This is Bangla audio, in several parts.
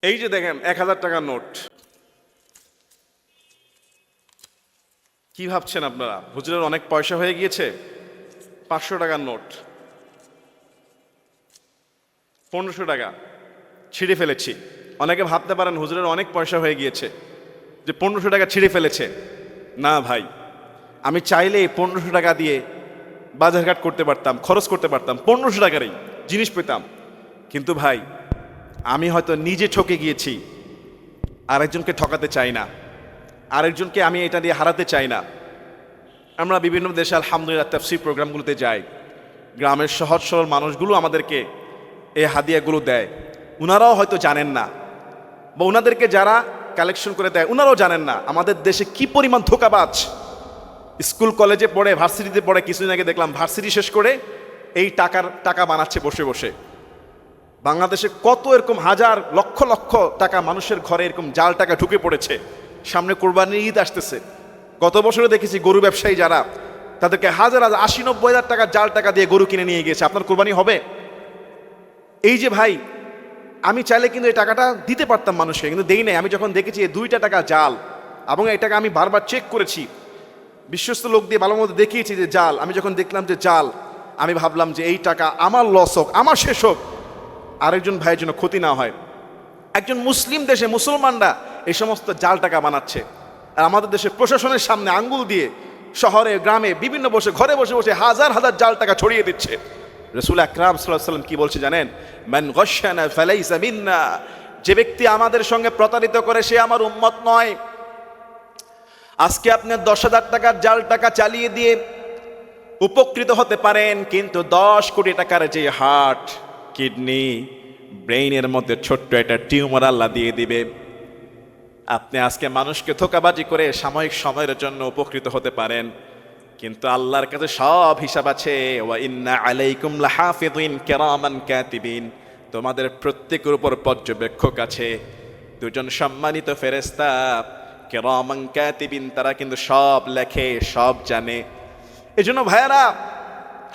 এই যে দেখেন 1000 টাকার নোট, কি ভাবছেন আপনারা হুজুরের অনেক পয়সা হয়ে গিয়েছে? 500 টাকার নোট 1500 টাকা ছিঁড়ে ফেলেছি। অনেকে ভাবতে পারেন হুজুরের অনেক পয়সা হয়ে গিয়েছে যে 1500 টাকা ছিঁড়ে ফেলেছে। না ভাই, আমি চাইলে 1500 টাকা দিয়ে বাজারঘাট করতে পারতাম, খরচ করতে পারতাম, 1500 টাকারই জিনিস পেতাম। কিন্তু ভাই, আমি হয়তো নিজে ঠকে গিয়েছি, আরেকজনকে ঠকাতে চাই না, আরেকজনকে আমি এটা দিয়ে হারাতে চাই না। আমরা বিভিন্ন দেশে আলহামদুলিল্লাহ তাফসীর প্রোগ্রামগুলোতে যাই, গ্রামের সহজ সরল মানুষগুলো আমাদেরকে এই হাদিয়াগুলো দেয়। উনারাও হয়তো জানেন না, বা ওনাদেরকে যারা কালেকশন করে দেয় ওনারাও জানেন না আমাদের দেশে কি পরিমাণ ধোঁকাবাজ। স্কুল কলেজে পড়ে, ভার্সিটিতে পড়ে, কিছুদিন আগে দেখলাম ভার্সিটি শেষ করে এই টাকা বানাচ্ছে বসে বসে। বাংলাদেশে কত এরকম হাজার লক্ষ লক্ষ টাকা মানুষের ঘরে এরকম জাল টাকা ঢুকে পড়েছে। সামনে কোরবানির ঈদ আসতেছে, গত বছরে দেখেছি গরু ব্যবসায়ী যারা, তাদেরকে হাজার হাজার 80-90 হাজার টাকা জাল টাকা দিয়ে গরু কিনে নিয়ে গেছে। আপনার কোরবানি হবে? এই যে ভাই, আমি চাইলে কিন্তু এই টাকাটা দিতে পারতাম মানুষকে, কিন্তু দেই নাই। আমি যখন দেখেছি এই 2টা টাকা জাল, এবং এই টাকা আমি বারবার চেক করেছি, বিশ্বস্ত লোক দিয়ে ভালো মতো দেখিয়েছি যে জাল। আমি যখন দেখলাম যে জাল, আমি ভাবলাম যে এই টাকা আমার লস হোক, আমার শেষ হোক, আরেকজন ভাইয়ের জন্য ক্ষতি না হয়। একজন মুসলিম দেশে মুসলমানরা এই সমস্ত জাল টাকা বানাচ্ছে, আর আমাদের দেশের প্রশাসনের সামনে আঙ্গুল দিয়ে শহরে গ্রামে বিভিন্ন ঘরে বসে বসে হাজার হাজার জাল টাকা ছড়িয়ে দিচ্ছে। রাসূল আকরাম সাল্লাল্লাহু আলাইহি ওয়াসাল্লাম কি বলছে জানেন? মান গাশশানা ফালাইসা মিন্না, যে ব্যক্তি আমাদের সঙ্গে প্রতারিত করে সে আমার উম্মত নয়। আজকে আপনি 10,000 টাকার জাল টাকা চালিয়ে দিয়ে উপকৃত হতে পারেন, কিন্তু 10 কোটি টাকার যে হার্ট, কিডনি, ব্রেইনের মধ্যে ছোট্ট একটা টিউমার আল্লাহ দিয়ে দিবে। আপনি আজকে মানুষকে ধোঁকাবাজি করে সাময়িক সময়ের জন্য উপকৃত হতে পারেন, কিন্তু আল্লাহর কাছে সব হিসাব আছে। ওয়া ইন্না আলাইকুম লাহাফিযিন কিরামান কাতিবিন, তোমাদের প্রত্যেকের উপর পর্যবেক্ষক আছে, 2জন সম্মানিত ফেরেশতা কিরামান কাতিবিন, তারা কিন্তু সব লেখে, সব জানে। এজন্য ভাইয়ারা,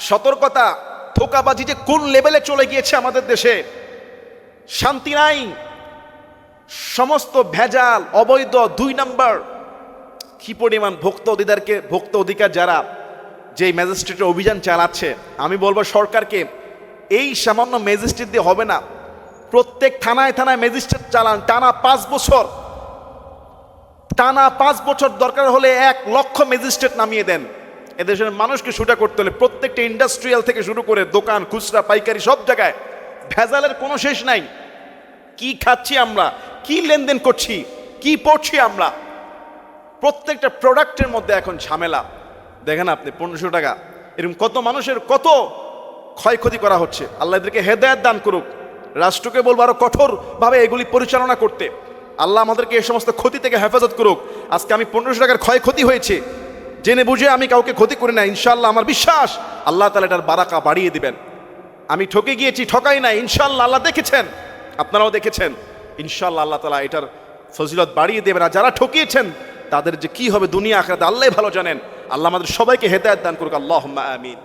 সতর্কতা। ধোঁকাবাজি যে কোন লেভেলে চলে গিয়েছে আমাদের দেশে, শান্তি নাই, সমস্ত ভেজাল, অবৈধ, 2 নাম্বার। কি পরিমাণ ভোক্তা অধিকার যারা যে ম্যাজিস্ট্রেটের অভিযান চালাচ্ছে, আমি বলবো সরকারকে, এই সামান্য ম্যাজিস্ট্রেট দিয়ে হবে না, প্রত্যেক থানায় থানায় ম্যাজিস্ট্রেট চালান, টানা 5 বছর, টানা 5 বছর, দরকার হলে 1 লক্ষ ম্যাজিস্ট্রেট নামিয়ে দেন। এদেশের মানুষকে সোজা করতে হলে প্রত্যেকটা ইন্ডাস্ট্রিয়াল থেকে শুরু করে দোকান, খুচরা, পাইকারি, সব জায়গায় ভেজালের কোনো শেষ নাই। কি খাচ্ছি আমরা, কি লেনদেন করছি, কি পড়ছি আমরা, প্রত্যেকটা প্রোডাক্টের মধ্যে এখন ঝামেলা। দেখেন আপনি 1500 টাকা, এরকম কত মানুষের কত ক্ষয়ক্ষতি করা হচ্ছে। আল্লাহ এদেরকে হেদায়েত দান করুক। রাষ্ট্রকে বলবো আরো কঠোরভাবে এগুলি পরিচালনা করতে। আল্লাহ আমাদেরকে এই সমস্ত ক্ষতি থেকে হেফাজত করুক। আজকে আমি 1500 টাকার ক্ষয়ক্ষতি হয়েছে, জেনে বুঝে আমি কাউকে ক্ষতি করি না। ইনশাআল্লাহ আমার বিশ্বাস আল্লাহ তাআলা এটার বারাকা বাড়িয়ে দিবেন। আমি ঠকে গিয়েছি, ঠকাই নাই, ইনশাআল্লাহ আল্লাহ দেখেছেন, আপনারাও দেখেছেন। ইনশাআল্লাহ আল্লাহ তাআলা এটার ফজিলত বাড়িয়ে দেবেন। আর যারা ঠকিয়েছেন তাদের যে কি হবে দুনিয়া আখিরাতে আল্লাহই ভালো জানেন। আল্লাহ আমাদের সবাইকে হেদায়েত দান করুক। আল্লাহুম্মা আমিন।